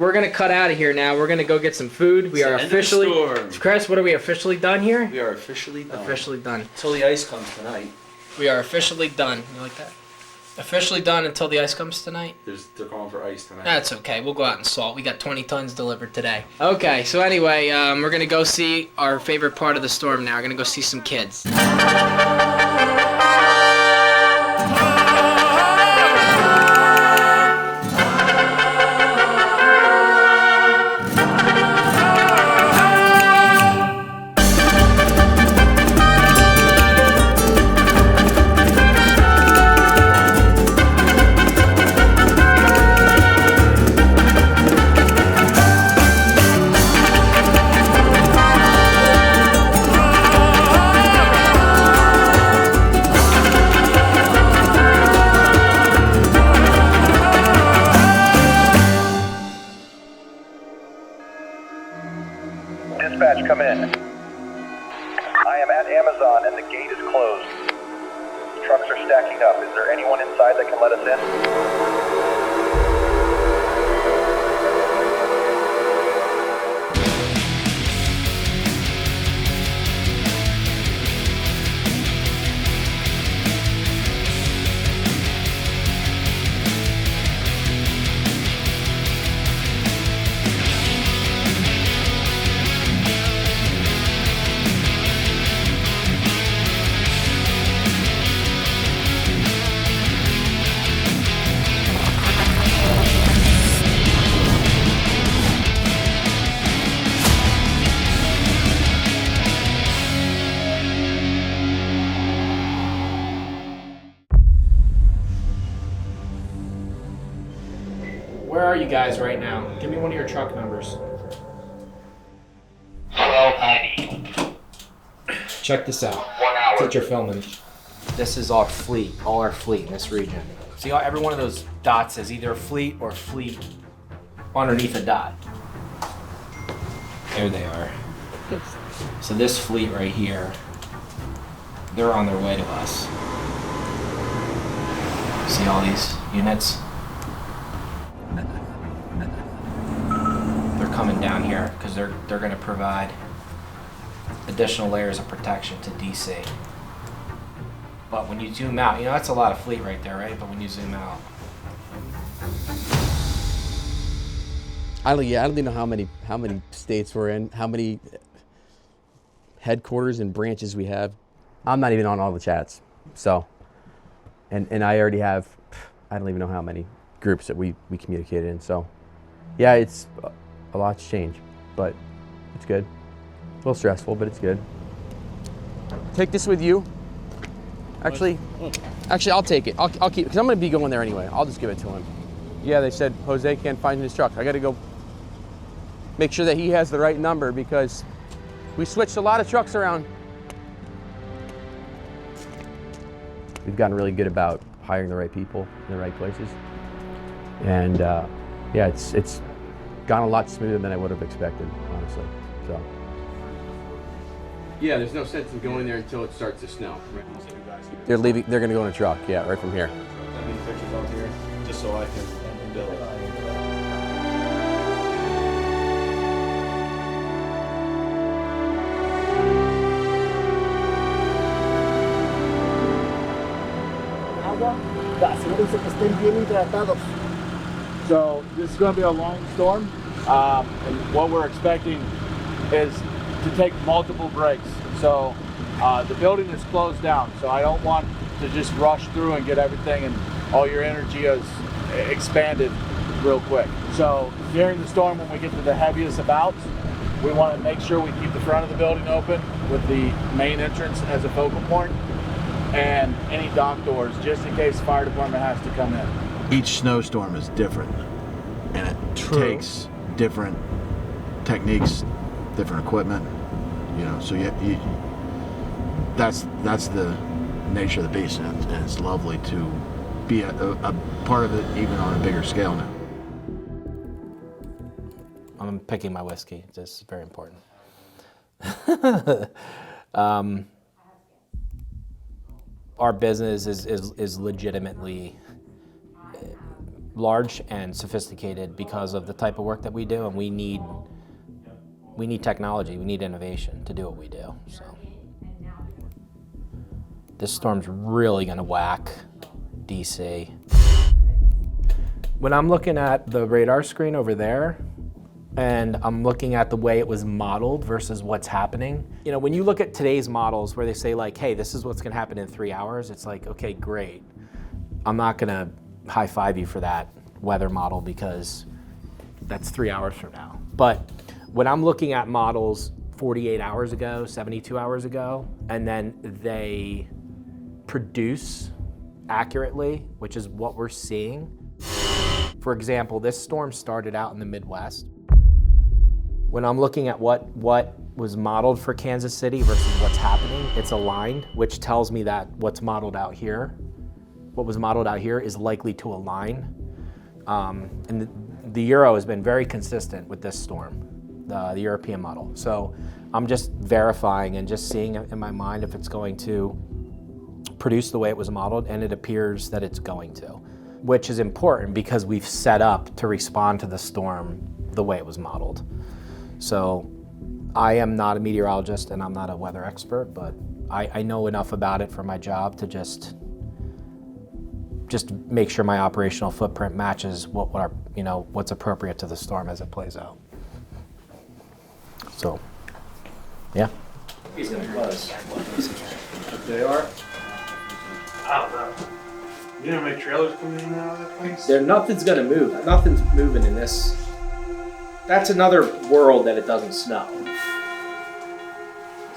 We're gonna cut out of here now. We're gonna go get some food. We are officially, Chris, what are we officially done here? We are officially done. Officially done. Until the ice comes tonight. We are officially done. You like that? Officially done until the ice comes tonight? They're calling for ice tonight. That's okay. We'll go out and salt. We got 20 tons delivered today. Okay, so anyway, we're gonna go see our favorite part of the storm now. We're gonna go see some kids. Dispatch, come in. I am at Amazon and the gate is closed. Trucks are stacking up. Is there anyone inside that can let us in? Where are you guys right now? Give me one of your truck numbers. 1290. Check this out. 1 That's hour. what you're filming. This is our fleet, all our fleet in this region. See, every one of those dots is either a fleet or fleet underneath a dot. There they are. So this fleet right here, they're on their way to us. See all these units? They're coming down here because they're going to provide additional layers of protection to DC. But when you zoom out, that's a lot of fleet right there, right? But when you zoom out, I don't even know how many states we're in, how many headquarters and branches we have. I'm not even on all the chats, so, and I already have, I don't even know how many groups that we communicate in. So, yeah, it's a lot's changed, but it's good. A little stressful, but it's good. Take this with you. Actually, I'll take it. I'll keep it because I'm going to be going there anyway. I'll just give it to him. Yeah, they said Jose can't find his truck. I got to go make sure that he has the right number because we switched a lot of trucks around. We've gotten really good about hiring the right people in the right places. And yeah, it's gone a lot smoother than I would have expected, honestly. So. Yeah, there's no sense in going there until it starts to snow. They're leaving. They're going to go in a truck. Yeah, right from here. Send me pictures out here, just so I can bill it. So this is going to be a long storm, and what we're expecting is to take multiple breaks. So the building is closed down, so I don't want to just rush through and get everything and all your energy is expanded real quick. So during the storm, when we get to the heaviest abouts, we want to make sure we keep the front of the building open with the main entrance as a focal point and any dock doors just in case the fire department has to come in. Each snowstorm is different, and it takes different techniques, different equipment. So that's the nature of the beast, and it's lovely to be a part of it, even on a bigger scale now. I'm picking my whiskey. This is very important. Our business is legitimately large and sophisticated because of the type of work that we do, and we need technology, we need innovation to do what we do. So this storm's really gonna whack DC. When I'm looking at the radar screen over there, and I'm looking at the way it was modeled versus what's happening. You know, when you look at today's models where they say like, hey, this is what's gonna happen in 3 hours, it's like, okay, great. I'm not gonna high five you for that weather model because that's 3 hours from now. But when I'm looking at models 48 hours ago, 72 hours ago, and then they produce accurately, which is what we're seeing. For example, this storm started out in the Midwest. When I'm looking at what was modeled for Kansas City versus what's happening, it's aligned, which tells me that what's modeled out here, what was modeled out here is likely to align. And the Euro has been very consistent with this storm, the European model. So I'm just verifying and just seeing in my mind if it's going to produce the way it was modeled, and it appears that it's going to, which is important because we've set up to respond to the storm the way it was modeled. So I am not a meteorologist and I'm not a weather expert, but I know enough about it for my job to just make sure my operational footprint matches what's appropriate to the storm as it plays out. So, yeah. He's gonna buzz. They are? I don't know. You know how many trailers come in and out of that place? Nothing's gonna move. Nothing's moving in this. That's another world that it doesn't snow.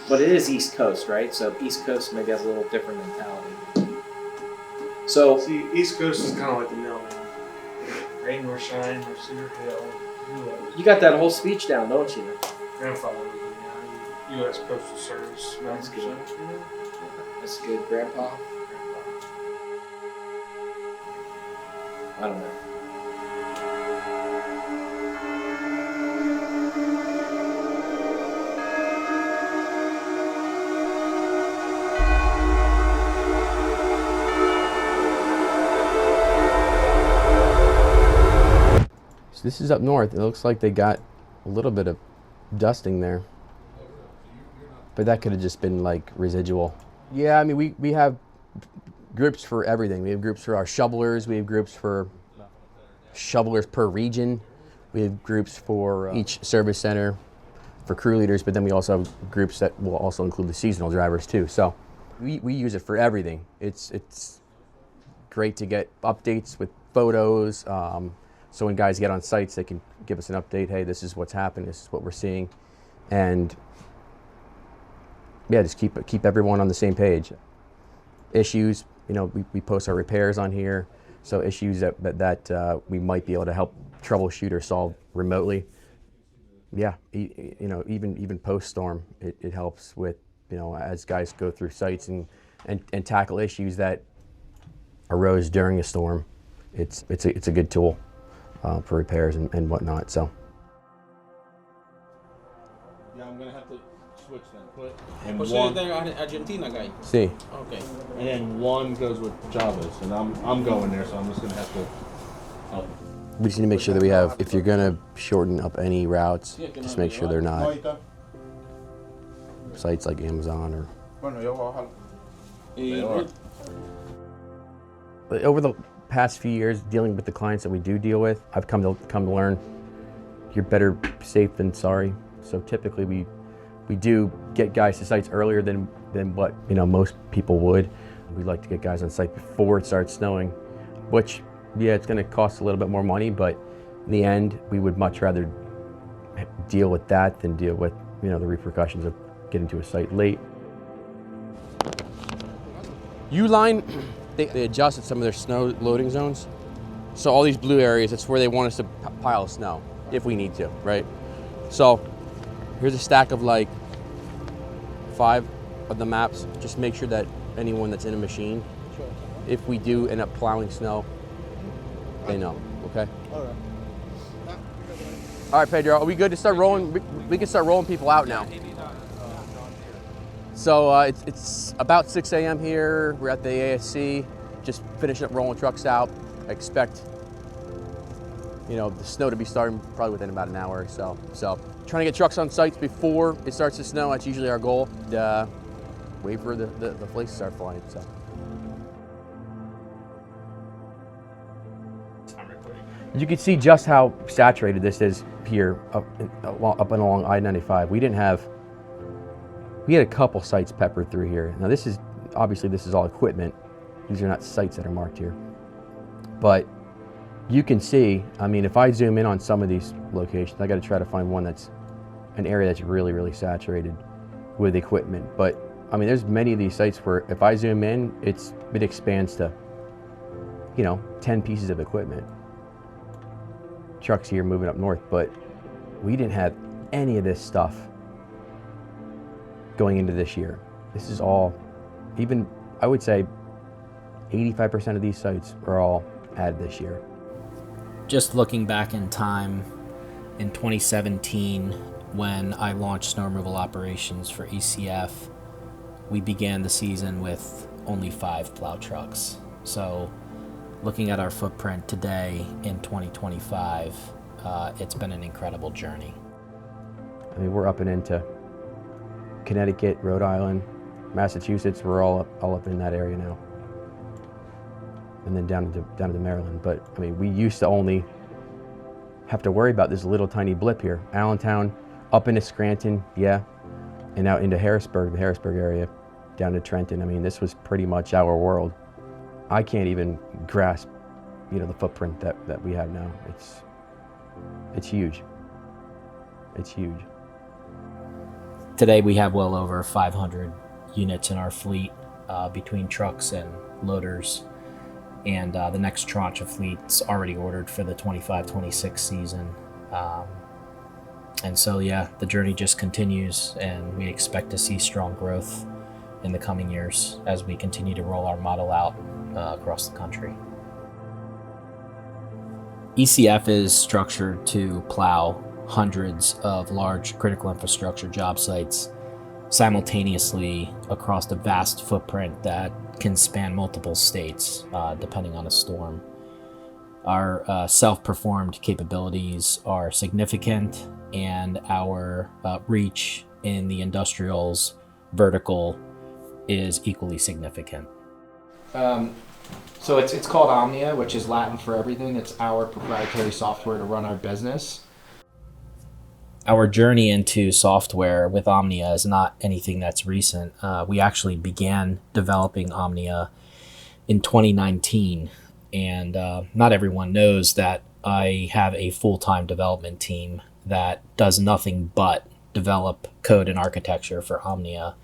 But it is East Coast, right? So East Coast maybe has a little different mentality. So See, East Coast is kind of like the mailman. Rain or shine or cedar hill. you got that whole speech down, don't you? Grandfather was in the U.S. Postal Service. That's good. That's good, Grandpa. I don't know. So this is up north. It looks like they got a little bit of dusting there, but that could have just been like residual. Yeah, I mean, we have groups for everything. We have groups for our shovelers. We have groups for shovelers per region. We have groups for each service center for crew leaders, but then we also have groups that will also include the seasonal drivers too. So we use it for everything. It's great to get updates with photos. So when guys get on sites, they can give us an update. Hey, this is what's happening. This is what we're seeing, and yeah, just keep everyone on the same page. Issues, you know, we post our repairs on here. So issues that we might be able to help troubleshoot or solve remotely. Yeah, you know, even post storm, it helps with, you know, as guys go through sites and tackle issues that arose during a storm. It's a good tool for repairs and whatnot. So. Yeah, I'm gonna have to switch then. Put Argentina guy. See. Okay. and then one goes with Javas, and I'm going there, so I'm just gonna have to help. We just need to make sure that we have, if you're gonna shorten up any routes, just make sure they're not sites like Amazon or. But over the past few years, dealing with the clients that we do deal with, I've come to learn you're better safe than sorry. So typically we do get guys to sites earlier than what, you know, most people would. We'd like to get guys on site before it starts snowing, which, yeah, it's going to cost a little bit more money, but in the end, we would much rather deal with that than deal with, you know, the repercussions of getting to a site late. Uline, they adjusted some of their snow loading zones. So all these blue areas, that's where they want us to pile snow if we need to, right? So here's a stack of like 5 of the maps. Just make sure that anyone that's in a machine, if we do end up plowing snow, they know, okay? All right, Pedro, are we good to start rolling? We can start rolling people out now. So it's about 6 a.m. here. We're at the ASC, just finishing up rolling trucks out. I expect you know, the snow to be starting probably within about an hour or so. So trying to get trucks on sites before it starts to snow, that's usually our goal. And, wait for the flakes to start flying, so. You can see just how saturated this is here up and along I-95. We had a couple sites peppered through here. Now this is, obviously this is all equipment. These are not sites that are marked here. But you can see, I mean, if I zoom in on some of these locations, I gotta try to find one that's an area that's really, really saturated with equipment. But I mean, there's many of these sites where if I zoom in, it expands to, you know, 10 pieces of equipment. Trucks here moving up north, but we didn't have any of this stuff going into this year. This is all, even I would say 85% of these sites are all added this year. Just looking back in time, in 2017, when I launched snow removal operations for ECF, we began the season with only 5 plow trucks. So looking at our footprint today in 2025, it's been an incredible journey. I mean, we're up and into Connecticut, Rhode Island, Massachusetts. We're all up in that area now, and then down to Maryland. But I mean, we used to only have to worry about this little tiny blip here. Allentown, up into Scranton, yeah, and out into Harrisburg, the Harrisburg area, down to Trenton. I mean, this was pretty much our world. I can't even grasp, you know, the footprint that we have now. It's huge. It's huge. Today we have well over 500 units in our fleet between trucks and loaders, and the next tranche of fleet's already ordered for the 25-26 season. And so, yeah, the journey just continues, and we expect to see strong growth in the coming years as we continue to roll our model out across the country. ECF is structured to plow hundreds of large critical infrastructure job sites simultaneously across a vast footprint that can span multiple states depending on a storm. Our self-performed capabilities are significant, and our reach in the industrials vertical is equally significant. So it's called Omnia, which is Latin for everything. It's our proprietary software to run our business. Our journey into software with Omnia is not anything that's recent. We actually began developing Omnia in 2019, and not everyone knows that I have a full-time development team that does nothing but develop code and architecture for Omnia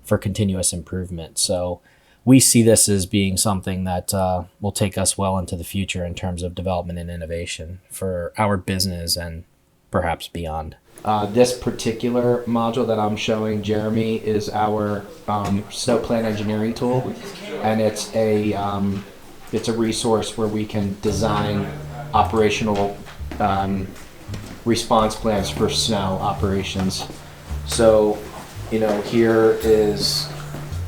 for continuous improvement. So we see this as being something that will take us well into the future in terms of development and innovation for our business and perhaps beyond. This particular module that I'm showing Jeremy is our snow plan engineering tool, and it's a resource where we can design operational response plans for snow operations. So, you know, here is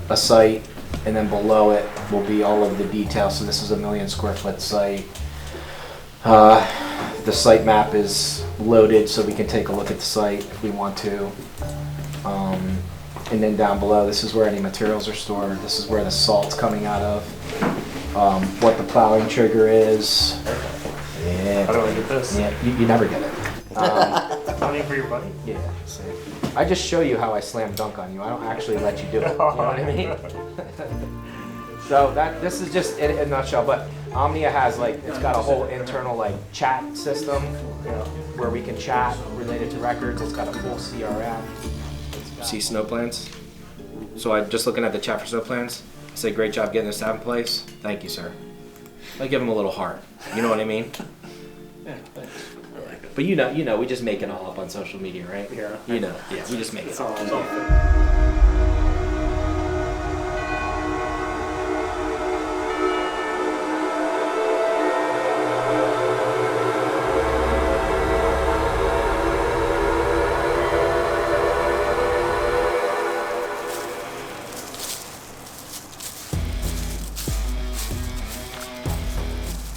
a site, and then below it will be all of the details. So this is a 1 million square foot site. The site map is loaded so we can take a look at the site if we want to. And then down below, this is where any materials are stored. This is where the salt's coming out of. What the plowing trigger is. Yeah. How do I get this? Yeah, you never get it. Money for your buddy? Yeah. See. I just show you how I slam dunk on you. I don't actually let you do it. You know what I mean? So this is just in a nutshell. But Omnia has it's got a whole internal chat system where we can chat related to records. It's got a full CRM. See snow plans. So I'm just looking at the chat for snow plans. I say, great job getting this in place. Thank you, sir. I give him a little heart. You know what I mean? Yeah, thanks. I like it. But you know, we just make it all up on social media, right? Yeah. You know, yeah, we just make it It's all all up.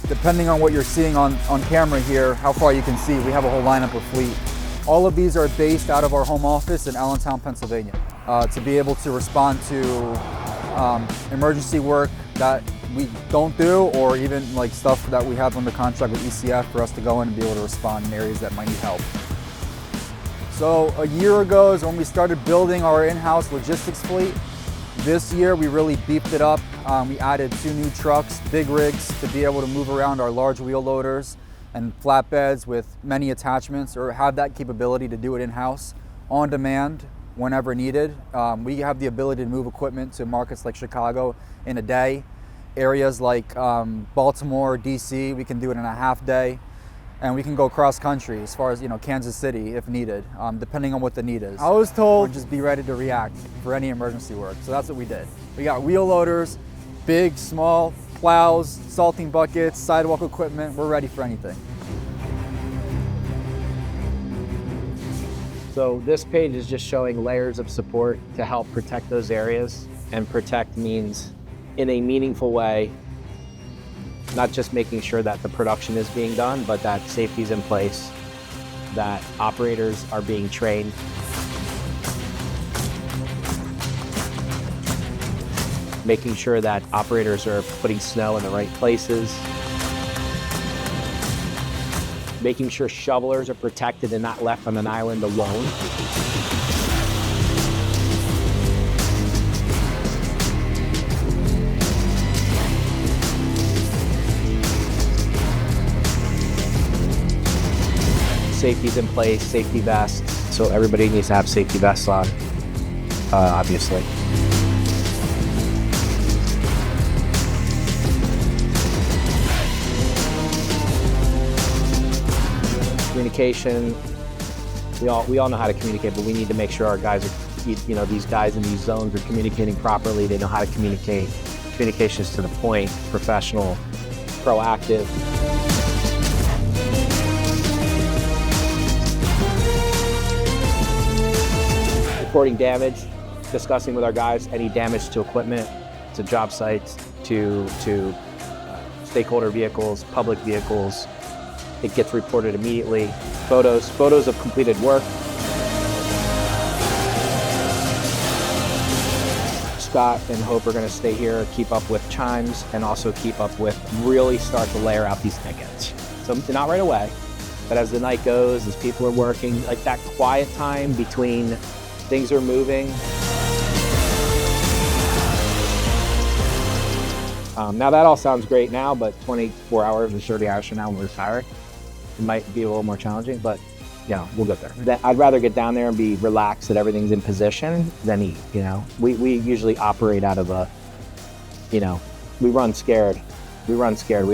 The depending on what you're seeing on camera here, how far you can see, we have a whole lineup of fleet. All of these are based out of our home office in Allentown, Pennsylvania, to be able to respond to emergency work that we don't do, or even like stuff that we have under contract with ECF for us to go in and be able to respond in areas that might need help. So a year ago is when we started building our in-house logistics fleet. This year we really beefed it up. We added 2 new trucks, big rigs, to be able to move around our large wheel loaders and flatbeds with many attachments, or have that capability to do it in-house on demand whenever needed. We have the ability to move equipment to markets like Chicago in a day. Areas like Baltimore, DC, we can do it in a half day. And we can go cross country as far as, Kansas City if needed, depending on what the need is. I was told just be ready to react for any emergency work, so that's what we did. We got wheel loaders, big, small, plows, salting buckets, sidewalk equipment. We're ready for anything. So this page is just showing layers of support to help protect those areas, and protect means in a meaningful way, not just making sure that the production is being done, but that safety is in place, that operators are being trained. Making sure that operators are putting snow in the right places. Making sure shovelers are protected and not left on an island alone. Safety's in place, safety vests. So everybody needs to have safety vests on, obviously. Communication, we all know how to communicate, but we need to make sure our guys are, these guys in these zones are communicating properly. They know how to communicate. Communication is to the point, professional, proactive. Reporting damage, discussing with our guys any damage to equipment, to job sites, to stakeholder vehicles, public vehicles. It gets reported immediately. Photos of completed work. Scott and Hope are going to stay here, keep up with chimes, and also keep up with, really start to layer out these tickets. So not right away, but as the night goes, as people are working, like that quiet time between things are moving. Now that all sounds great now, but 24 hours or 30 hours from now when we're retired, it might be a little more challenging, but we'll get there. I'd rather get down there and be relaxed that everything's in position than eat, We usually operate out of we run scared. We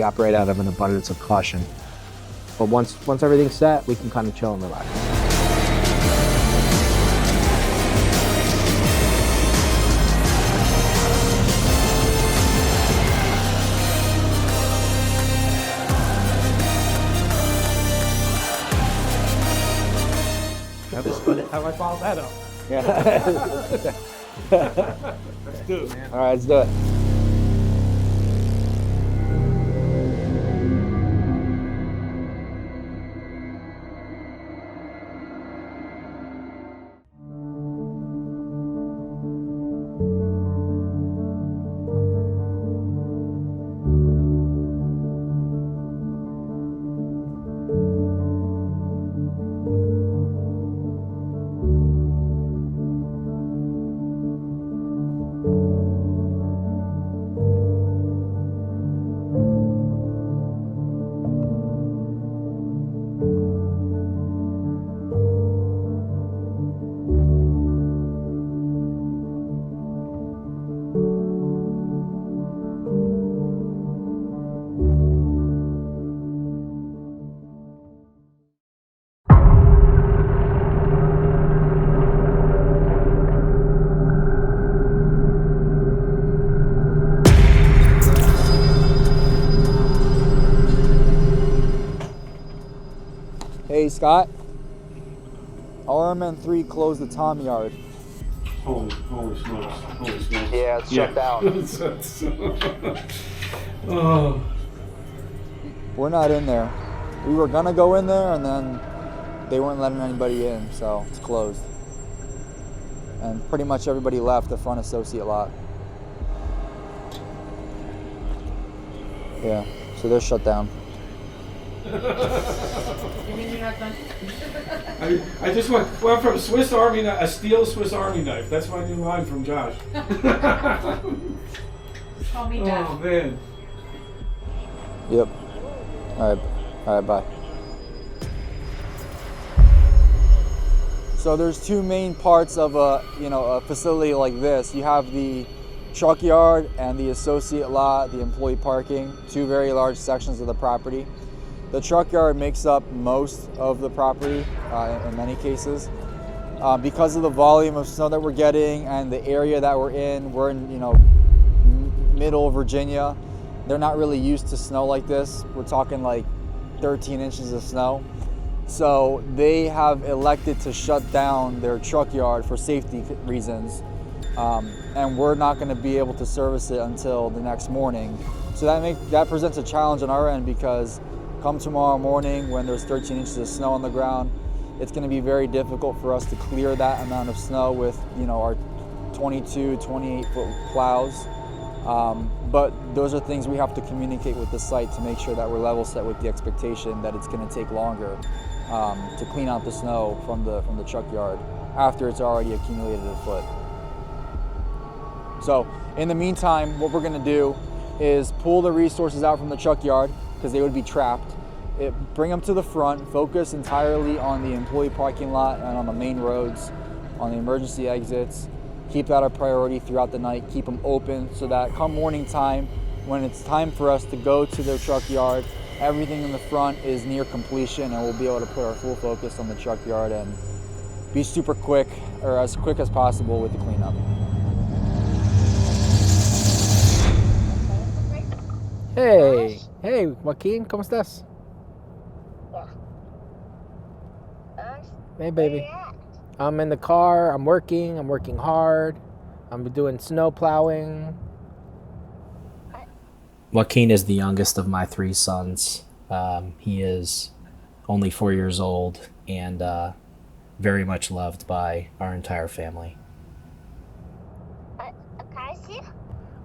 operate out of an abundance of caution. But once everything's set, we can kind of chill and relax. How do I follow that up? Yeah. Let's do it, man. All right, let's do it. Hey Scott, RMN 3 closed the Tom yard. Holy smokes. Yeah, it's shut down. Oh. We're not in there. We were gonna go in there and then they weren't letting anybody in, so it's closed. And pretty much everybody left the front associate lot. Yeah, so they're shut down. You mean you're not done? I just went from Swiss Army knife, a steel Swiss Army knife. That's my new line from Josh. Call me Dad. Oh man. Yep. All right, bye. So there's two main parts of a facility like this. You have the truck yard and the associate lot, the employee parking, two very large sections of the property. The truck yard makes up most of the property in many cases. Because of the volume of snow that we're getting and the area that we're in middle Virginia. They're not really used to snow like this. We're talking like 13 inches of snow. So they have elected to shut down their truck yard for safety reasons. And we're not going to be able to service it until the next morning. So that presents a challenge on our end, because come tomorrow morning when there's 13 inches of snow on the ground, it's going to be very difficult for us to clear that amount of snow with our 22, 28 foot plows. But those are things we have to communicate with the site to make sure that we're level set with the expectation that it's going to take longer to clean out the snow from the truck yard after it's already accumulated a foot. So in the meantime, what we're going to do is pull the resources out from the truck yard, because they would be trapped. Bring them to the front, focus entirely on the employee parking lot and on the main roads, on the emergency exits. Keep that a priority throughout the night, keep them open so that come morning time, when it's time for us to go to their truck yard, everything in the front is near completion and we'll be able to put our full focus on the truck yard and be super quick, or as quick as possible with the cleanup. Hey, Joaquin, ¿cómo estás? Hey, baby. I'm in the car, I'm working hard. I'm doing snow plowing. Joaquin is the youngest of my three sons. He is only 4 years old and very much loved by our entire family. Can I see?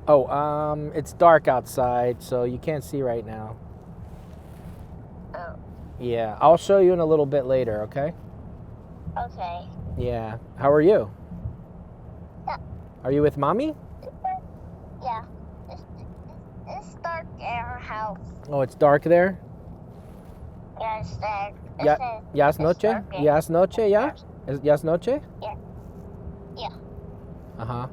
Oh, it's dark outside, so you can't see right now. Oh. Yeah, I'll show you in a little bit later, okay? Okay. Yeah. How are you? Yeah. Are you with mommy? Yeah. It's dark in our house. Oh, it's dark there? Yeah, it's dark. Ya es noche? Ya es noche, ya? Ya es noche? Yeah. Yeah. Uh-huh.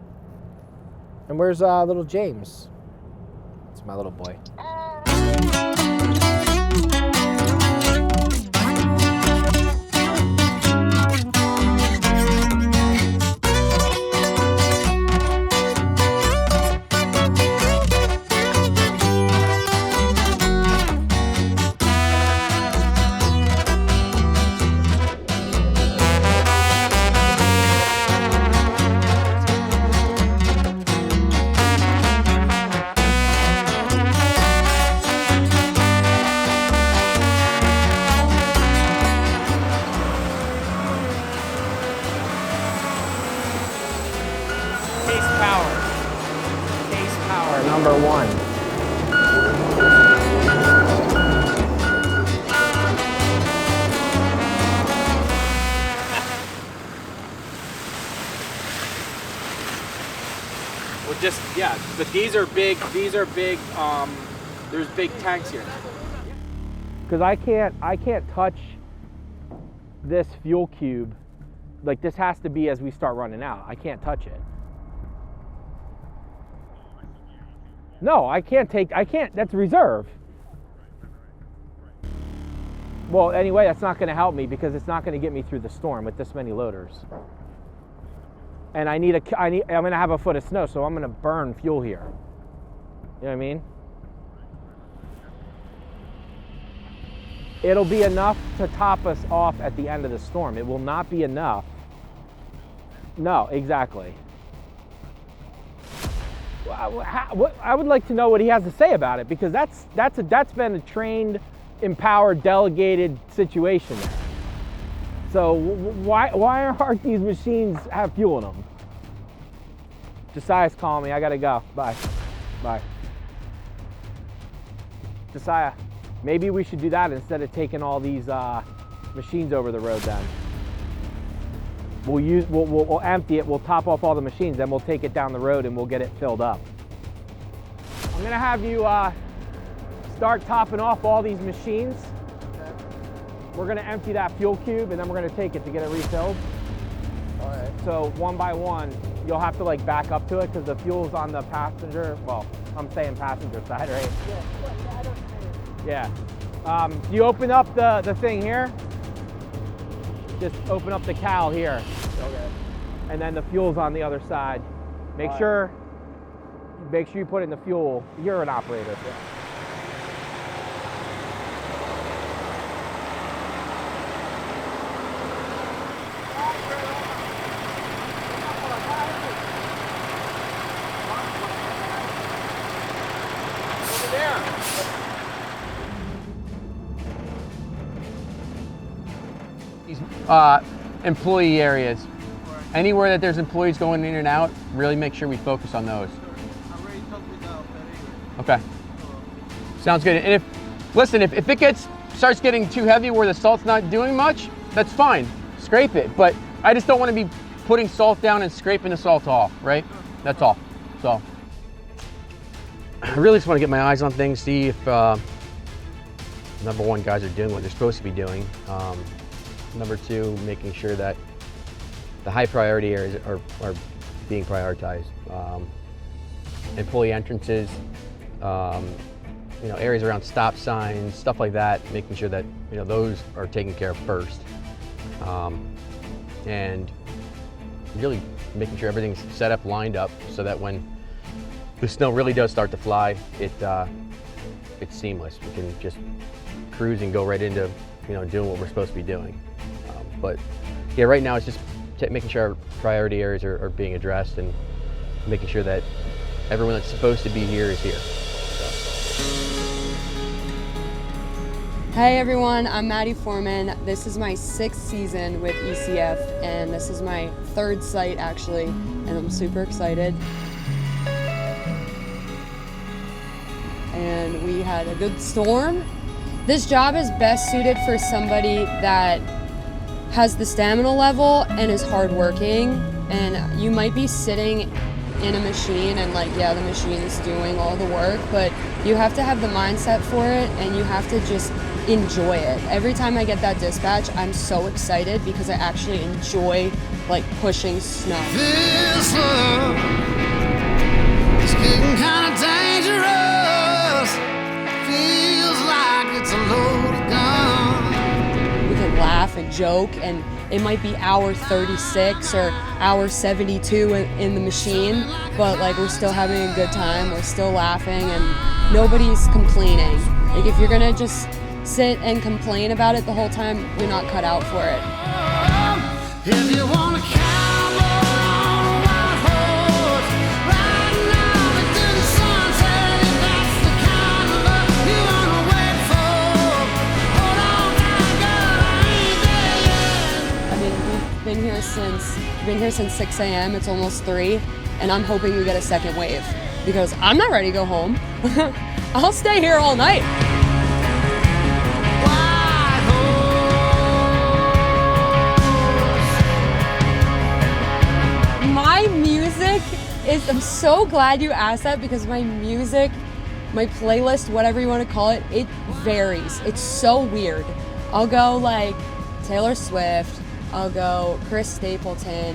And where's little James? It's my little boy. Number one. Well, just, yeah, but these are big, there's big tanks here. Because I can't touch this fuel cube. Like, this has to be as we start running out. I can't touch it. No, I can't, that's reserve. Well, anyway, that's not going to help me because it's not going to get me through the storm with this many loaders. And I'm going to have a foot of snow, so I'm going to burn fuel here. You know what I mean? It'll be enough to top us off at the end of the storm. It will not be enough. No, exactly. I would like to know what he has to say about it, because that's been a trained, empowered, delegated situation there. So why aren't these machines have fuel in them? Josiah's calling me. I gotta go. Bye. Bye. Josiah, maybe we should do that instead of taking all these machines over the road. Then we'll empty it. We'll top off all the machines. Then we'll take it down the road and we'll get it filled up. I'm gonna have you start topping off all these machines. Okay. We're gonna empty that fuel cube and then we're gonna take it to get it refilled. All right. So one by one, you'll have to like back up to it because the fuel's on the passenger. Well, I'm saying passenger side, right? Yeah. Yeah. You open up the thing here. Just open up the cowl here. Okay. And then the fuel's on the other side. Make sure you put in the fuel. You're an operator. Yeah. Employee areas. Anywhere that there's employees going in and out, really make sure we focus on those. Okay. Sounds good. And if it starts getting too heavy where the salt's not doing much, that's fine. Scrape it. But I just don't want to be putting salt down and scraping the salt off, right? That's all. So I really just want to get my eyes on things, see if number one, guys are doing what they're supposed to be doing. Number two, making sure that the high priority areas are being prioritized. Employee entrances, areas around stop signs, stuff like that, making sure that those are taken care of first. And really making sure everything's set up, lined up, so that when the snow really does start to fly, it's seamless. We can just cruise and go right into doing what we're supposed to be doing. But yeah, right now it's just making sure our priority areas are being addressed and making sure that everyone that's supposed to be here is here. Hey everyone, I'm Maddie Foreman. This is my 6th season with ECF, and this is my 3rd site actually, and I'm super excited. And we had a good storm. This job is best suited for somebody that has the stamina level and is hardworking. And you might be sitting in a machine and the machine's doing all the work, but you have to have the mindset for it and you have to just enjoy it. Every time I get that dispatch, I'm so excited because I actually enjoy pushing snow. This love is getting kind of dangerous. Feels like it's a loaded gun. We can laugh and joke, and it might be hour 36 or hour 72 in the machine, but we're still having a good time, we're still laughing, and nobody's complaining. If you're gonna just sit and complain about it the whole time, you're not cut out for it. If you want to been here since 6 a.m. It's almost 3, and I'm hoping we get a second wave because I'm not ready to go home. I'll stay here all night. My music is, I'm so glad you asked that, because my music, my playlist, whatever you want to call it, it varies. It's so weird. I'll go Taylor Swift, I'll go Chris Stapleton,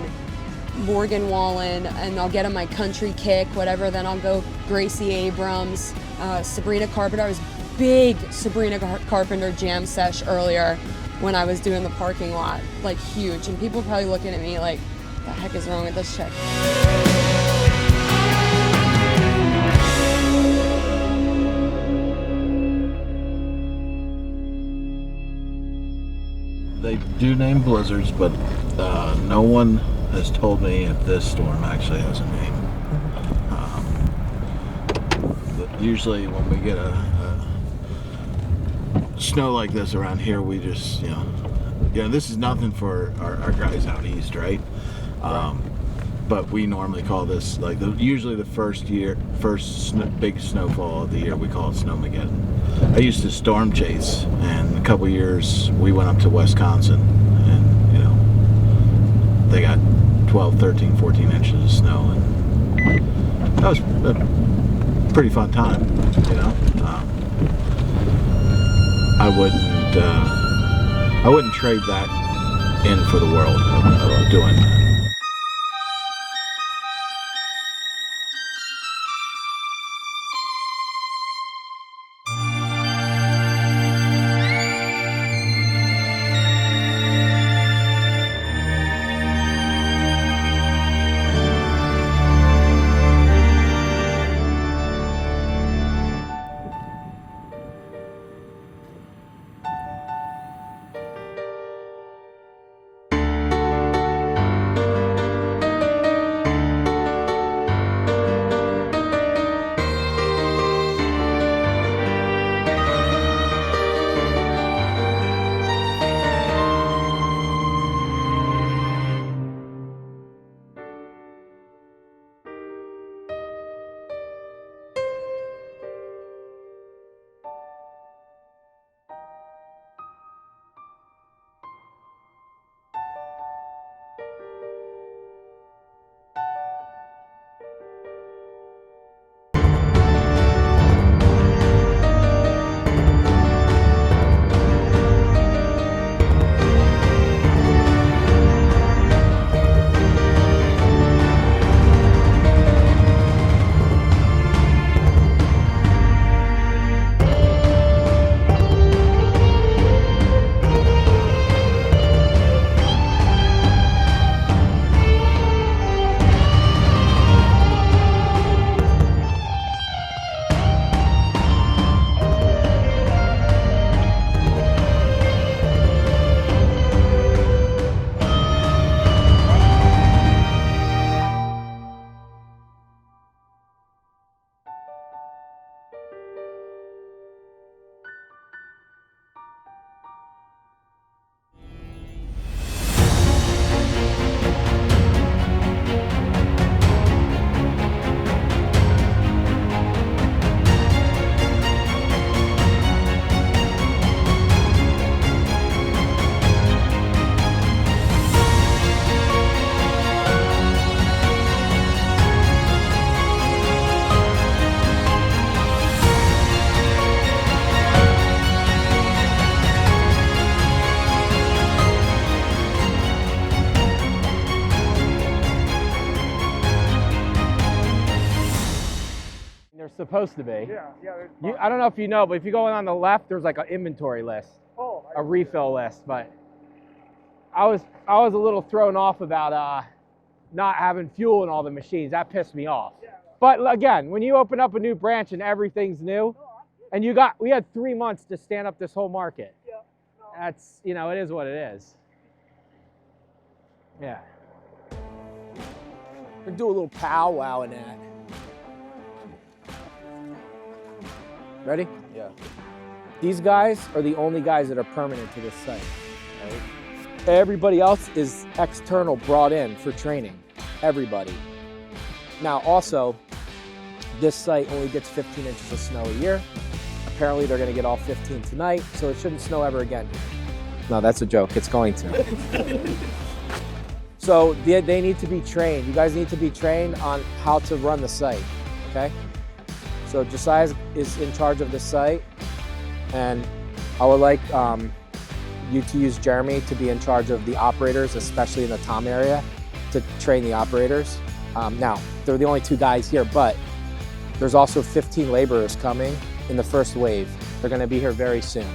Morgan Wallen, and I'll get on my country kick, whatever. Then I'll go Gracie Abrams, Sabrina Carpenter. I was big Sabrina Carpenter jam sesh earlier when I was doing the parking lot, huge. And people are probably looking at me like, what the heck is wrong with this chick? They do name blizzards, but no one has told me if this storm actually has a name. usually when we get a snow like this around here, we just, this is nothing for our guys out east, right? But we normally call this, like, usually the first big snowfall of the year, we call it Snowmageddon. I used to storm chase, and a couple years we went up to Wisconsin, and, they got 12, 13, 14 inches of snow, and that was a pretty fun time, I wouldn't trade that in for the world of doing that. Supposed to be. I don't know if you know, but if you go on the left, there's like an inventory list, a refill list. But I was a little thrown off about not having fuel in all the machines. That pissed me off. But again, when you open up a new branch and everything's new, and we had 3 months to stand up this whole market. That's, it is what it is. Yeah. We're do a little powwow in that. Ready? Yeah. These guys are the only guys that are permanent to this site. Right? Everybody else is external, brought in for training. Everybody. Now also, this site only gets 15 inches of snow a year. Apparently they're gonna get all 15 tonight, so it shouldn't snow ever again. No, that's a joke, it's going to. So they need to be trained. You guys need to be trained on how to run the site, okay? So Josiah is in charge of the site, and I would like you to use Jeremy to be in charge of the operators, especially in the Tom area, to train the operators. Now, they're the only 2 guys here, but there's also 15 laborers coming in the first wave. They're gonna be here very soon.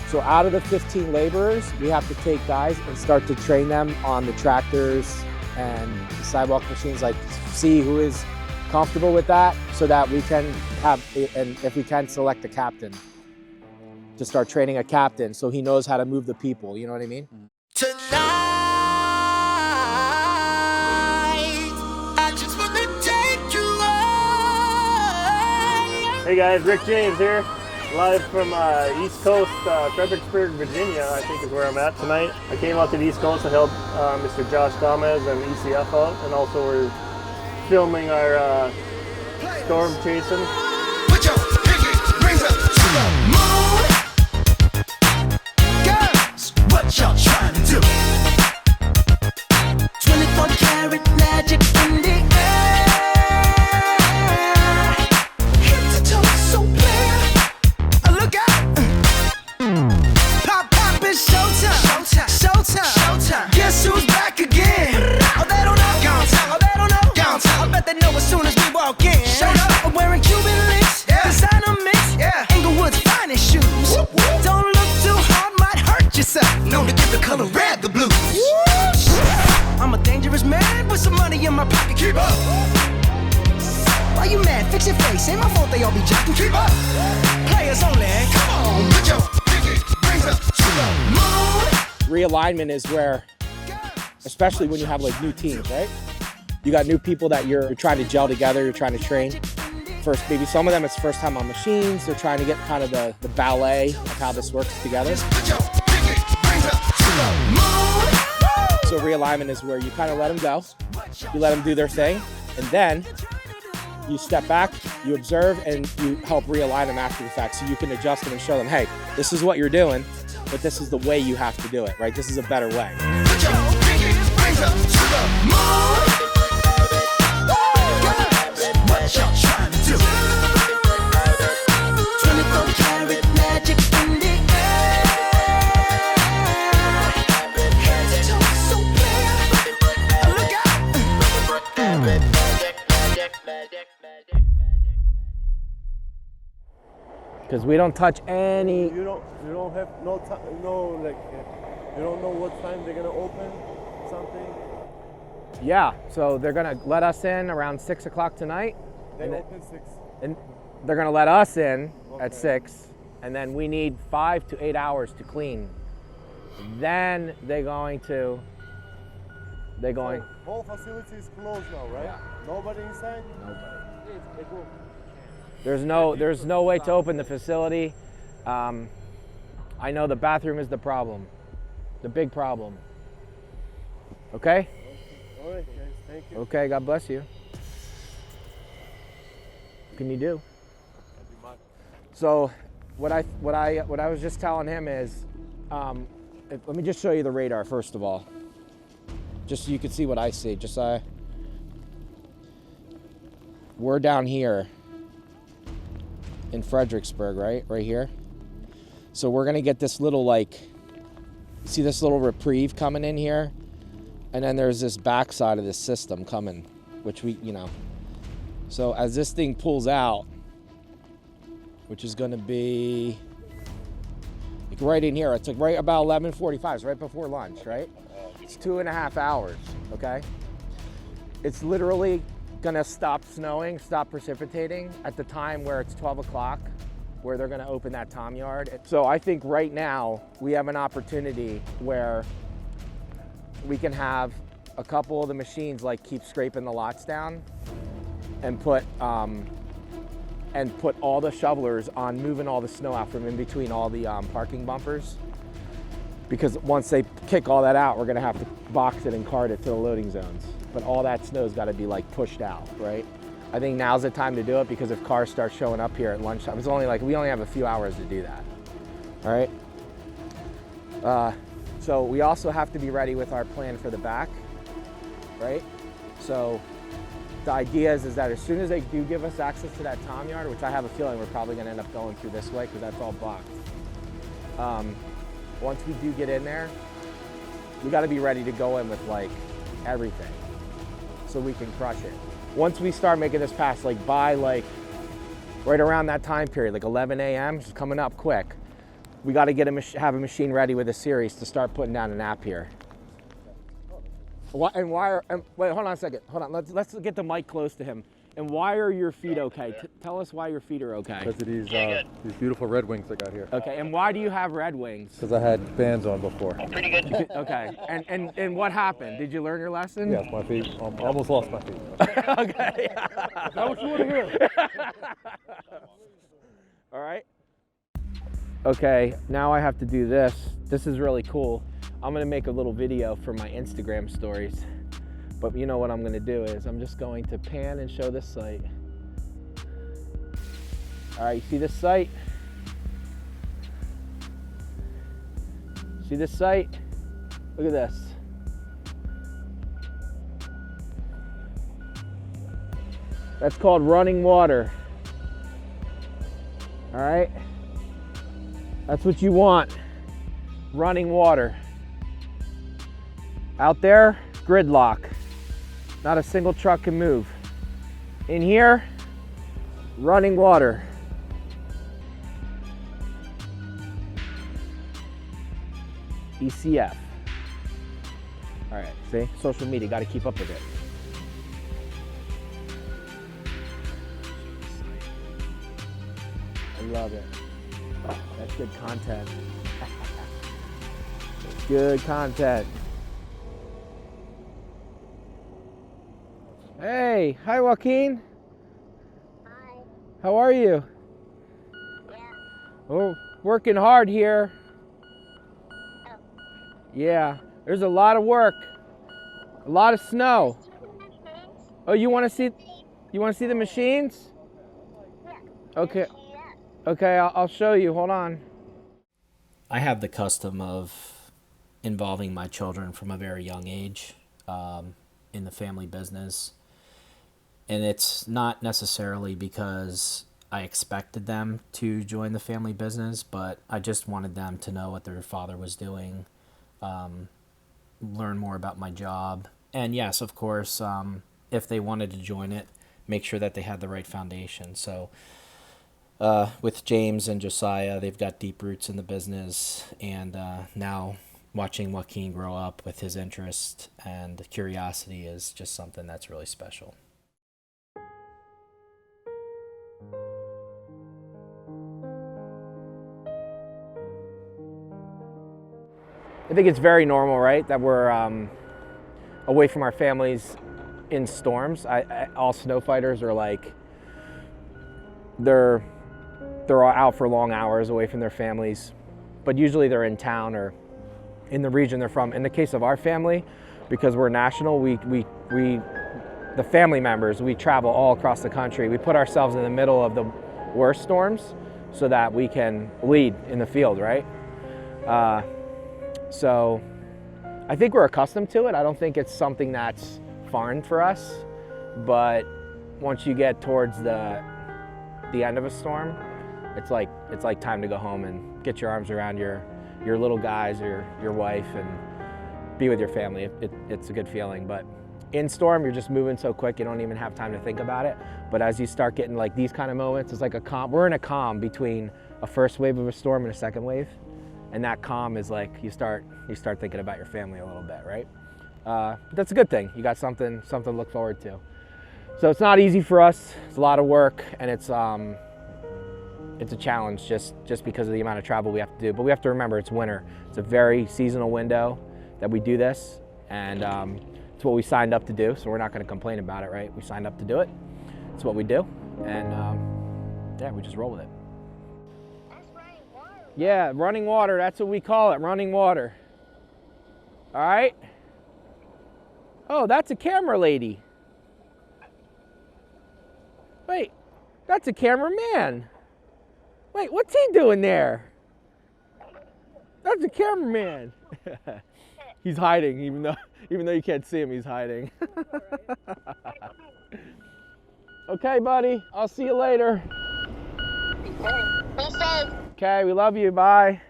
So out of the 15 laborers, we have to take guys and start to train them on the tractors and the sidewalk machines, like see who is comfortable with that, so that we can have, and if we can, select a captain to start training a captain so he knows how to move the people, you know what I mean? Tonight, I just wanna take you Hey guys, Rick James here, live from East Coast, Fredericksburg, Virginia, I think is where I'm at tonight. I came out to the East Coast to help Mr. Josh Gamez and ECF out, and also we're filming our Storm Chasin. Put your pinky rings up to the moon. Girls, what y'all trying to do? 24 karat magic in the air. Head to toe so clear. Look out. Pop, pop, it's showtime. Showtime. Showtime. Guess who's back again? Oh, they don't know. Gone tell. Oh, they don't know. Gone tell. I bet they know as soon as we walk in. Showed up. I'm wearing Cuban links. Yeah. Designer mix. Yeah. Inglewood's finest shoes. Whoop, whoop. Don't look too hard, might hurt yourself. Known to give the color red the blues. I'm a dangerous man with some money in my pocket. Keep up. Why you mad? Fix your face. Ain't my fault they all be jocking. Keep up. Players only. Come on. Put your pinky rings up to the moon. Realignment is where, especially when you have like new teams, right? You got new people that you're trying to gel together, you're trying to train. First, maybe some of them it's first time on machines, they're trying to get kind of the ballet of how this works together. So realignment is where you kind of let them go, you let them do their thing, and then you step back, you observe, and you help realign them after the fact so you can adjust them and show them, hey, this is what you're doing, but this is the way you have to do it, right? This is a better way. Put your pinky rings up to the moon. Girls, what y'all trying to do? 24 karat magic in the air. Head to toe so clear. Look out. Because we don't touch any. You don't have no time, no, like, you don't know what time they're gonna open something. Yeah, so they're gonna let us in around 6 o'clock tonight. They open 6. And they're gonna let us in Okay. at 6, and then we need 5 to 8 hours to clean. Then they're going. So whole facility is closed now, right? Yeah. Nobody inside? There's no way to open the facility. I know the bathroom is the problem, the big problem. Okay? All right, guys, thank you. Okay, God bless you. What can you do? So what I was just telling him is, let me just show you the radar first of all, just so you can see what I see. We're down here in Fredericksburg, right here. So we're gonna get this little, like, see this little reprieve coming in here, and then there's this backside of this system coming, which we, so as this thing pulls out, which is gonna be like right in here, it's like right about 11:45, it's right before lunch, right? It's 2.5 hours, okay? It's literally gonna stop snowing, stop precipitating at the time where it's 12 o'clock, where they're gonna open that tom yard. So I think right now we have an opportunity where we can have a couple of the machines like keep scraping the lots down and put all the shovelers on moving all the snow out from in between all the parking bumpers. Because once they kick all that out, we're gonna have to box it and cart it to the loading zones. But all that snow's gotta be like pushed out, right? I think now's the time to do it, because if cars start showing up here at lunchtime, we only have a few hours to do that, all right? So we also have to be ready with our plan for the back, right? So the idea is that as soon as they do give us access to that tom yard, which I have a feeling we're probably gonna end up going through this way because that's all blocked. Once we do get in there, we gotta be ready to go in with like everything so we can crush it. Once we start making this pass, like by like right around that time period, like 11 a.m., it's coming up quick. We got to have a machine ready with a series to start putting down an app here. Wait, hold on a second. Hold on. Let's get the mic close to him. And why are your feet okay? Tell us why your feet are okay. Because of these beautiful Red Wings I got here. Okay. And why do you have Red Wings? Because I had bands on before. Pretty good. Okay. And what happened? Did you learn your lesson? Yes, my feet. Almost lost my feet. Okay. Is that what you want to hear? All right. Okay, now I have to do this. This is really cool. I'm gonna make a little video for my Instagram stories. But you know what I'm gonna do is I'm just going to pan and show this site. All right, you see this site? See this site? Look at this. That's called running water. All right? That's what you want, running water. Out there, gridlock. Not a single truck can move. In here, running water. ECF. All right, see, social media, got to keep up with it. I love it. That's good content. Good content. Hey, hi Joaquin. Hi. How are you? Yeah. Oh, working hard here. Oh. Yeah, there's a lot of work. A lot of snow. Oh, you want to see the machines? Yeah. Okay. Okay, I'll show you. Hold on. I have the custom of involving my children from a very young age in the family business. And it's not necessarily because I expected them to join the family business, but I just wanted them to know what their father was doing, learn more about my job. And yes, of course, if they wanted to join it, make sure that they had the right foundation. So with James and Josiah, they've got deep roots in the business, and now watching Joaquin grow up with his interest and curiosity is just something that's really special. I think it's very normal, right, that we're away from our families in storms. All snow fighters are like, they're all out for long hours away from their families, but usually they're in town or in the region they're from. In the case of our family, because we're national, the family members, we travel all across the country. We put ourselves in the middle of the worst storms so that we can lead in the field, right? So I think we're accustomed to it. I don't think it's something that's foreign for us, but once you get towards the end of a storm, it's like time to go home and get your arms around your little guys or your wife and be with your family. It's a good feeling, but in storm, you're just moving so quick, you don't even have time to think about it. But as you start getting like these kind of moments, it's like a calm. We're in a calm between a first wave of a storm and a second wave. And that calm is like, you start thinking about your family a little bit, right? But that's a good thing. You got something to look forward to. So it's not easy for us. It's a lot of work, and it's a challenge just because of the amount of travel we have to do. But we have to remember it's winter. It's a very seasonal window that we do this, and it's what we signed up to do. So we're not going to complain about it, right? We signed up to do it. It's what we do, and yeah, we just roll with it. Yeah, running water, that's what we call it, running water. All right? Oh, that's a camera lady. Wait, that's a cameraman. Wait, what's he doing there? That's a cameraman. He's hiding, even though you can't see him, he's hiding. Okay, buddy, I'll see you later. Be safe. Okay, we love you. Bye.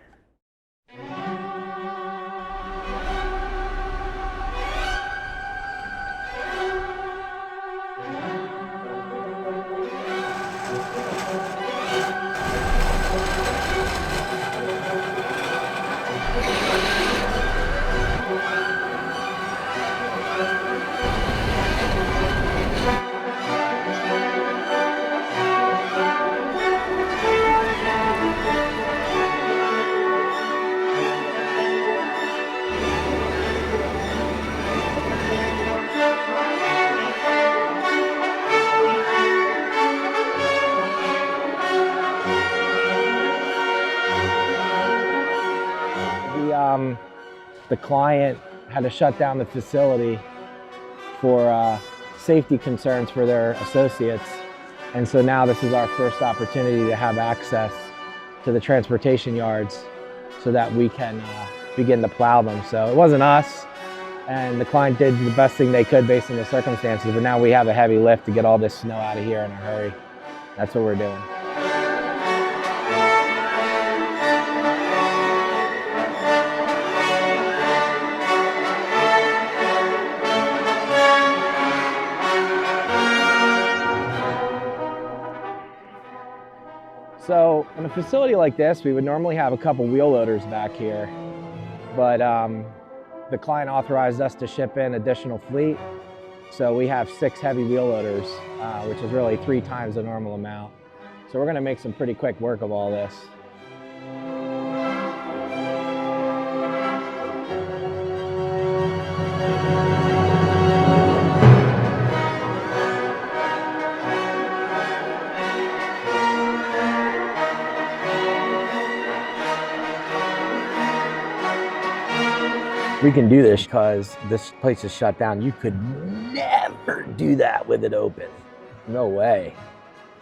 the client had to shut down the facility for safety concerns for their associates. And so now this is our first opportunity to have access to the transportation yards so that we can begin to plow them. So it wasn't us, and the client did the best thing they could based on the circumstances, but now we have a heavy lift to get all this snow out of here in a hurry. That's what we're doing. So in a facility like this, we would normally have a couple wheel loaders back here, but the client authorized us to ship in additional fleet. So we have 6 heavy wheel loaders, which is really 3 times the normal amount. So we're gonna make some pretty quick work of all this. We can do this because this place is shut down. You could never do that with it open. No way.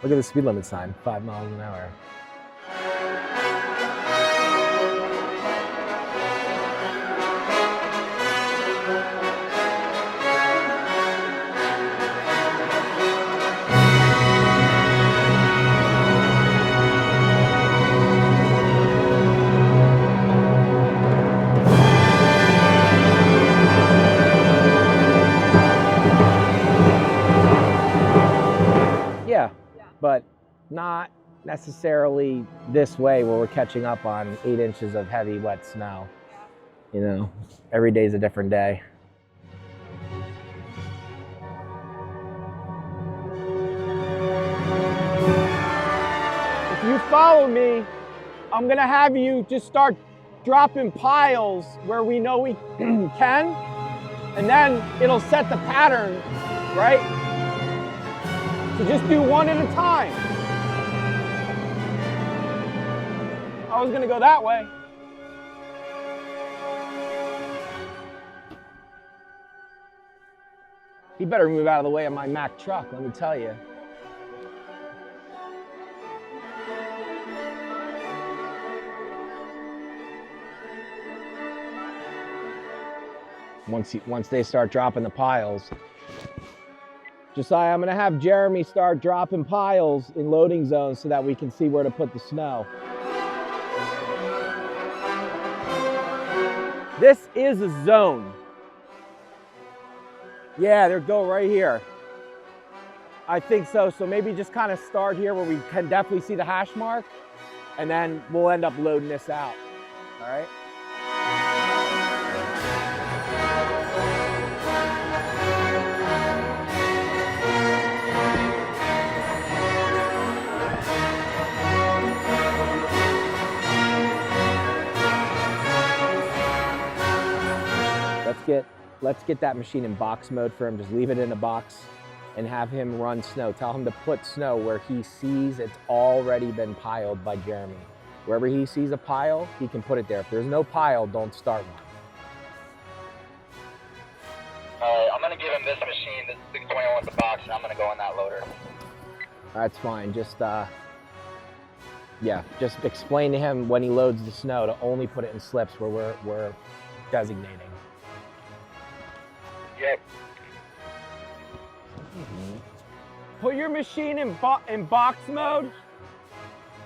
Look at the speed limit sign, 5 miles an hour. Yeah, but not necessarily this way where we're catching up on 8 inches of heavy, wet snow. You know, every day's a different day. If you follow me, I'm gonna have you just start dropping piles where we know we can, and then it'll set the pattern, right? So just do one at a time. I was gonna go that way. He better move out of the way of my Mack truck, let me tell you. Once they start dropping the piles, Josiah, I'm gonna have Jeremy start dropping piles in loading zones so that we can see where to put the snow. This is a zone. Yeah, they'll go right here. I think so. So maybe just kind of start here where we can definitely see the hash mark, and then we'll end up loading this out. All right? Let's get that machine in box mode for him. Just leave it in a box and have him run snow. Tell him to put snow where he sees it's already been piled by Jeremy. Wherever he sees a pile, he can put it there. If there's no pile, don't start one. I'm gonna give him this machine, this 621 with the box, and I'm gonna go in that loader. That's fine. Just just explain to him when he loads the snow to only put it in slips where we're designating. Yep. Put your machine in box mode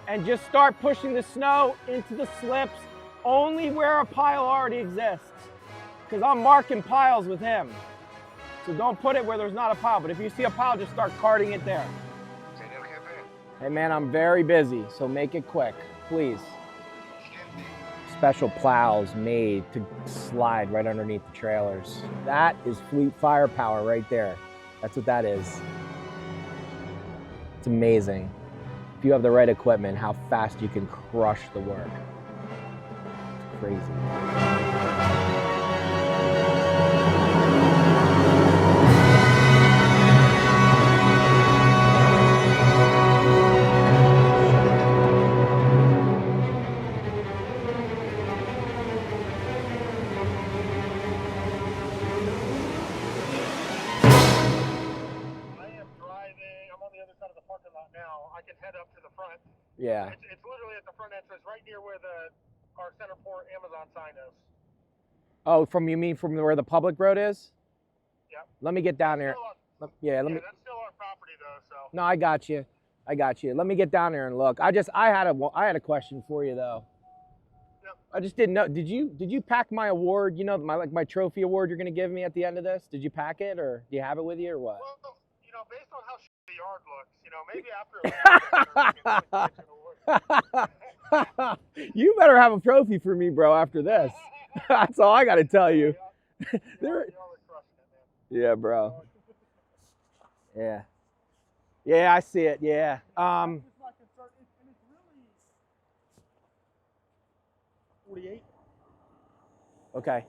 and just start pushing the snow into the slips only where a pile already exists. Because I'm marking piles with him. So don't put it where there's not a pile, but if you see a pile, just start carting it there. Hey man, I'm very busy, so make it quick, please. Special plows made to slide right underneath the trailers. That is fleet firepower right there. That's what that is. It's amazing. If you have the right equipment, how fast you can crush the work. It's crazy. now, I can head up to the front. Yeah. It's literally at the front entrance, right near where our center port Amazon sign is. Oh, you mean from where the public road is? Yep. Let me get down there. That's me. still our property though, so. No, I got you. Let me get down there and look. I had a question for you though. Yep. I just didn't know. Did you pack my award? You know, my trophy award you're gonna give me at the end of this? Did you pack it, or do you have it with you, or what? Well, you know, based on how the yard looks, you know, maybe after. You better have a trophy for me, bro. After this, that's all I gotta tell you. Yeah, bro. Yeah. Yeah, I see it. Yeah. It's my concern, and it's really 48. Okay,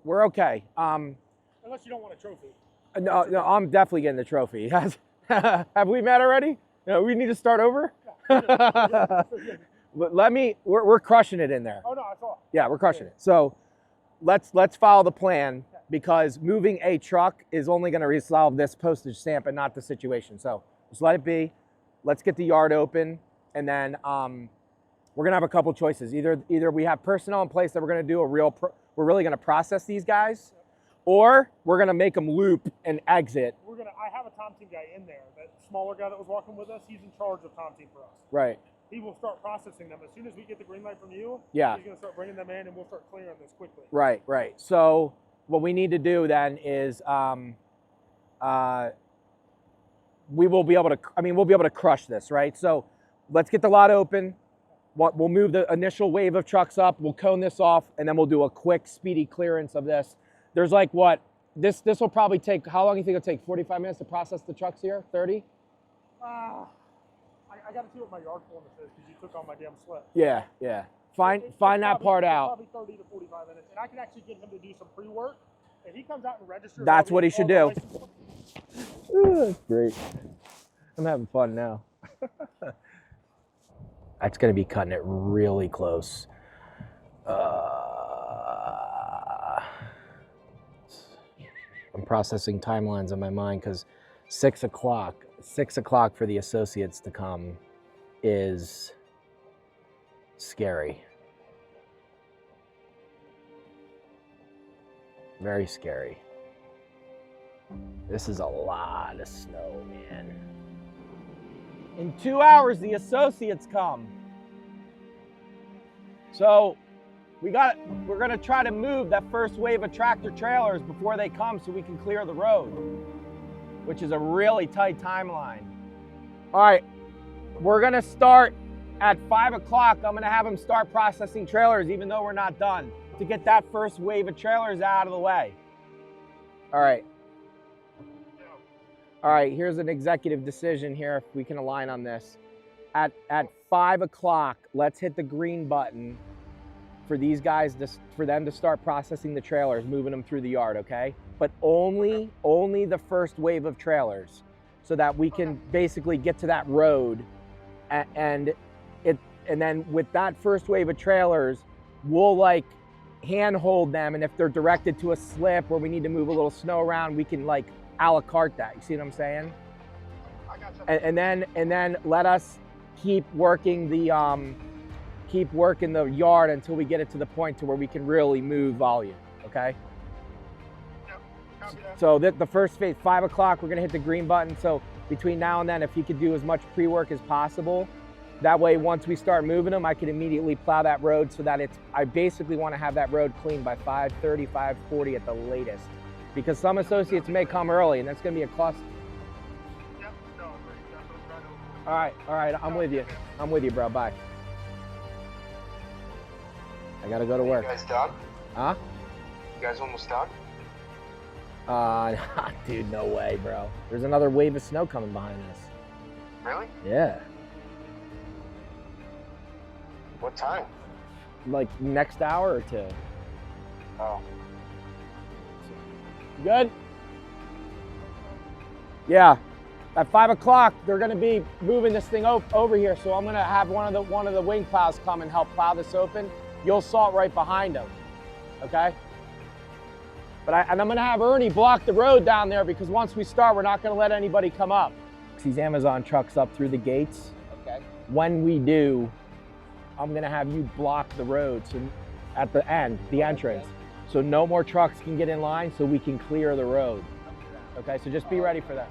we're okay. Unless you don't want a trophy. No, I'm definitely getting the trophy. Have we met already? No, we need to start over. But we're crushing it in there. Oh no, I saw. Yeah, we're crushing it. So let's follow the plan, because moving a truck is only going to resolve this postage stamp and not the situation. So just let it be. Let's get the yard open, and then we're going to have a couple choices. Either we have personnel in place that we're going to do we're really going to process these guys, or we're going to make them loop and exit. I have a Tom Team guy in there. That smaller guy that was walking with us, he's in charge of Tom Team for us. Right. He will start processing them as soon as we get the green light from you. Yeah. He's going to start bringing them in, and we'll start clearing this quickly. Right. So what we need to do then is we'll be able to crush this, right? So let's get the lot open. We'll move the initial wave of trucks up. We'll cone this off, and then we'll do a quick, speedy clearance of this. There's like this will probably take, how long do you think it'll take? 45 minutes to process the trucks here? 30? I got to see what my yard fullness is, because you took all my damn slip. Yeah. Find that part out. Probably 30 to 45 minutes, and I can actually get him to do some pre-work. If he comes out and registers, That's what he should do. That's great. I'm having fun now. That's going to be cutting it really close. I'm processing timelines in my mind, because 6 o'clock for the associates to come is scary. Very scary. This is a lot of snow, man. In 2 hours, the associates come. So we're gonna try to move that first wave of tractor trailers before they come, so we can clear the road, which is a really tight timeline. All right, we're gonna start at 5 o'clock. I'm gonna have them start processing trailers, even though we're not done, to get that first wave of trailers out of the way. All right, here's an executive decision here, if we can align on this. At 5 o'clock, let's hit the green button for these guys, for them to start processing the trailers, moving them through the yard, okay? But only the first wave of trailers, so that we can basically get to that road, and then with that first wave of trailers, we'll like handhold them, and if they're directed to a slip or we need to move a little snow around, we can like a la carte that. You see what I'm saying? I got you. And then let us keep working the yard until we get it to the point to where we can really move volume. Okay. Yep. Copy that. So the first phase, 5 o'clock, we're gonna hit the green button. So between now and then, if you could do as much pre-work as possible, that way once we start moving them, I can immediately plow that road, so that I basically want to have that road clean by 5:30, 5:40 at the latest, because some associates may come early, and that's gonna be a cost. Yep. No, that's All right, I'm with you, bro. Bye. I gotta go to work. You guys done? Huh? You guys almost done? Dude, no way, bro. There's another wave of snow coming behind us. Really? Yeah. What time? Like next hour or two. Oh. Good? Yeah. At 5 o'clock, they're gonna be moving this thing over here, so I'm gonna have one of the wing plows come and help plow this open. You'll salt right behind them, okay? But I'm gonna have Ernie block the road down there, because once we start, we're not gonna let anybody come up. these Amazon trucks up through the gates. Okay. When we do, I'm gonna have you block the road so at the end, the entrance. So no more trucks can get in line so we can clear the road. Okay, so just be ready for that.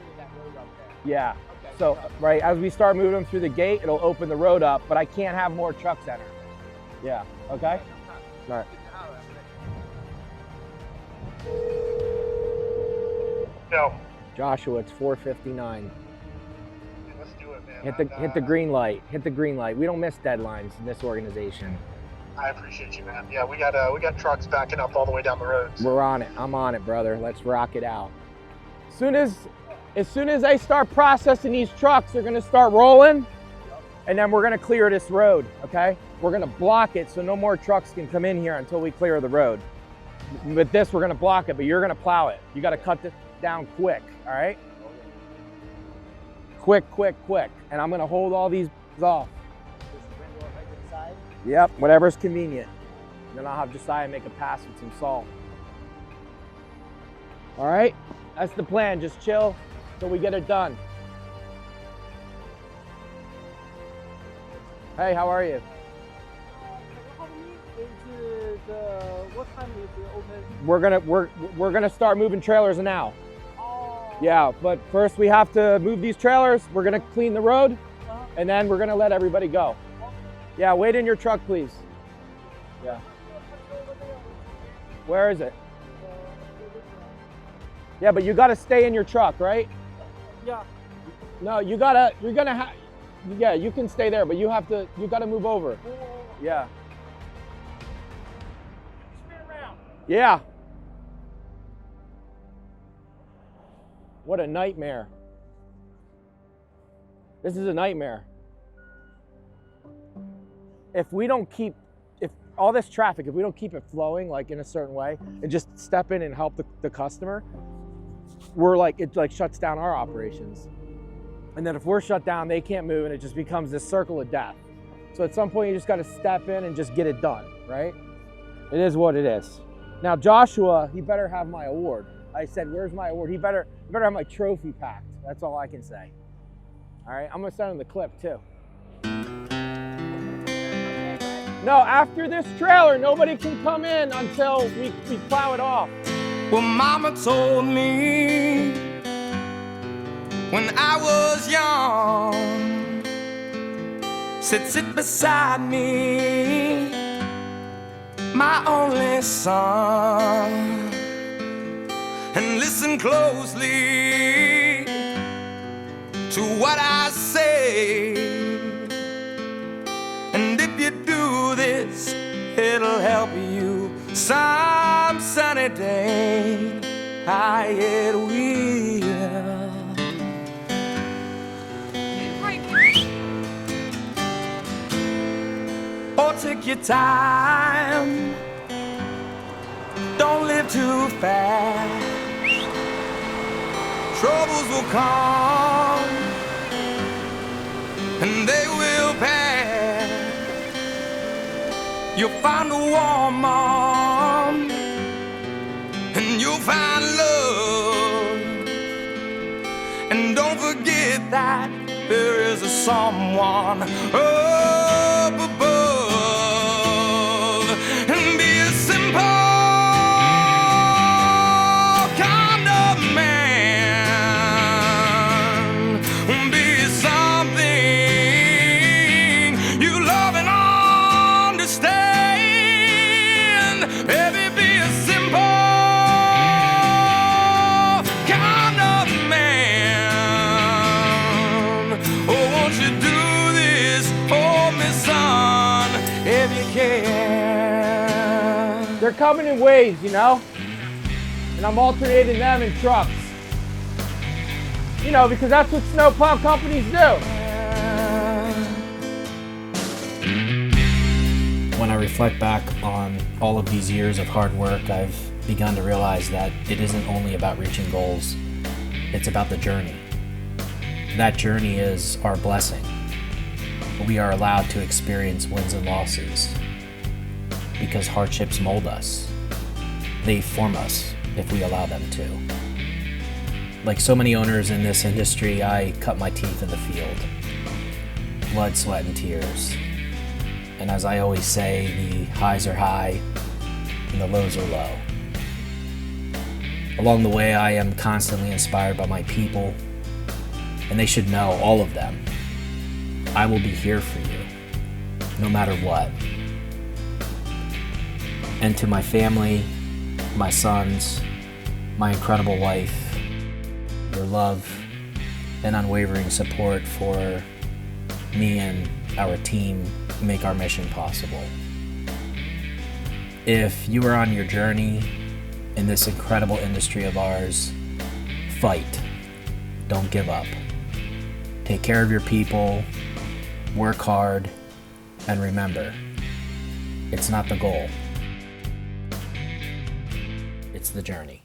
Yeah. So, right, as we start moving them through the gate, it'll open the road up, but I can't have more trucks enter. Yeah, okay? All right. No. Joshua, it's 4:59. Let's do it, man. Hit the green light. Hit the green light. We don't miss deadlines in this organization. I appreciate you, man. Yeah, we got trucks backing up all the way down the road. We're on it. I'm on it, brother. Let's rock it out. As soon as I start processing these trucks, they're gonna start rolling, and then we're gonna clear this road, okay? We're gonna block it so no more trucks can come in here until we clear the road. With this, we're gonna block it, but you're gonna plow it. You gotta cut this down quick, all right? Quick, quick, quick. And I'm gonna hold all these off. Yep, whatever's convenient. And then I'll have Josiah make a pass with some salt. All right, that's the plan. Just chill till we get it done. Hey, how are you? What time is it open? We're gonna start moving trailers now. Yeah, but first we have to move these trailers. We're gonna clean the road, and then we're gonna let everybody go. Yeah, wait in your truck, please. Yeah. Where is it? Yeah, but you gotta stay in your truck, right? Yeah. No, you're gonna have, yeah, you can stay there, but you gotta move over. Yeah. Spin around. Yeah. What a nightmare. This is a nightmare. If all this traffic, if we don't keep it flowing like in a certain way and just step in and help the customer, it shuts down our operations. And then if we're shut down, they can't move and it just becomes this circle of death. So at some point you just gotta step in and just get it done, right? It is what it is. Now Joshua, he better have my award. I said, where's my award? He better have my trophy packed. That's all I can say. All right, I'm gonna send him the clip too. No, after this trailer, nobody can come in until we plow it off. Well, Mama told me when I was young, said sit beside me, my only son, and listen closely to what I say. And if you do this, it'll help you some sunny day. It will. Or take your time. Don't live too fast. Troubles will come and they will pass. You'll find a warm arm and you'll find love. And don't forget that there is a someone up above. And be a simple kind of man. Be something you love and understand. Baby, be a simple kind of man. Oh, won't you do this for me, son, if you can? They're coming in waves, you know? And I'm alternating them in trucks. You know, because that's what snowplow companies do. When I reflect back on all of these years of hard work, I've begun to realize that it isn't only about reaching goals, it's about the journey. That journey is our blessing. We are allowed to experience wins and losses because hardships mold us. They form us if we allow them to. Like so many owners in this industry, I cut my teeth in the field. Blood, sweat, and tears. And as I always say, the highs are high and the lows are low. Along the way, I am constantly inspired by my people, and they should know, all of them, I will be here for you, no matter what. And to my family, my sons, my incredible wife, your love and unwavering support for me and our team make our mission possible. If you are on your journey in this incredible industry of ours, fight. Don't give up. Take care of your people, work hard, and remember, it's not the goal. It's the journey.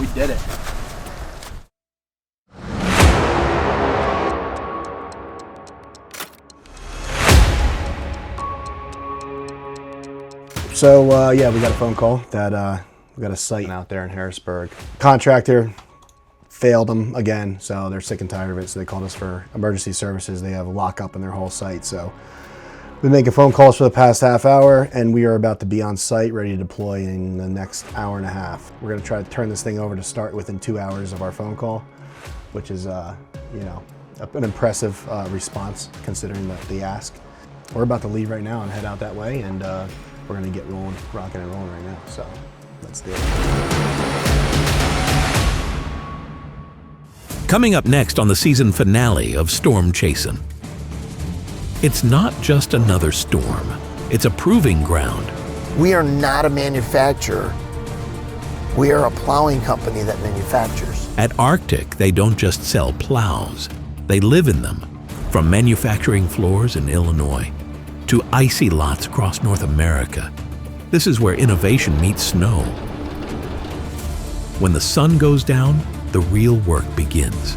We did it. So yeah, we got a phone call that we got a site out there in Harrisburg. Contractor failed them again, so they're sick and tired of it. So they called us for emergency services. They have a lockup in their whole site. So we've been making phone calls for the past half hour, and we are about to be on site, ready to deploy in the next hour and a half. We're going to try to turn this thing over to start within 2 hours of our phone call, which is you know, an impressive response considering the ask. We're about to leave right now and head out that way, and we're going to get rolling, rocking and rolling right now. So let's do it. Coming up next on the season finale of Storm Chasin. It's not just another storm. It's a proving ground. We are not a manufacturer. We are a plowing company that manufactures. At Arctic, they don't just sell plows. They live in them. From manufacturing floors in Illinois to icy lots across North America, this is where innovation meets snow. When the sun goes down, the real work begins.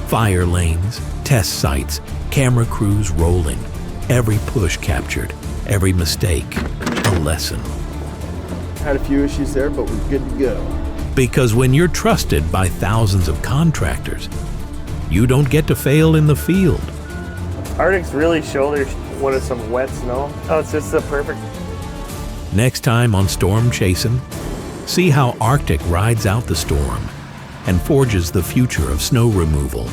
Fire lanes, test sites, camera crews rolling, every push captured, every mistake a lesson. Had a few issues there, but we're good to go. Because when you're trusted by thousands of contractors, you don't get to fail in the field. Arctic's really shoulder when it's some wet snow. Oh, it's just the perfect. Next time on Storm Chasin', see how Arctic rides out the storm and forges the future of snow removal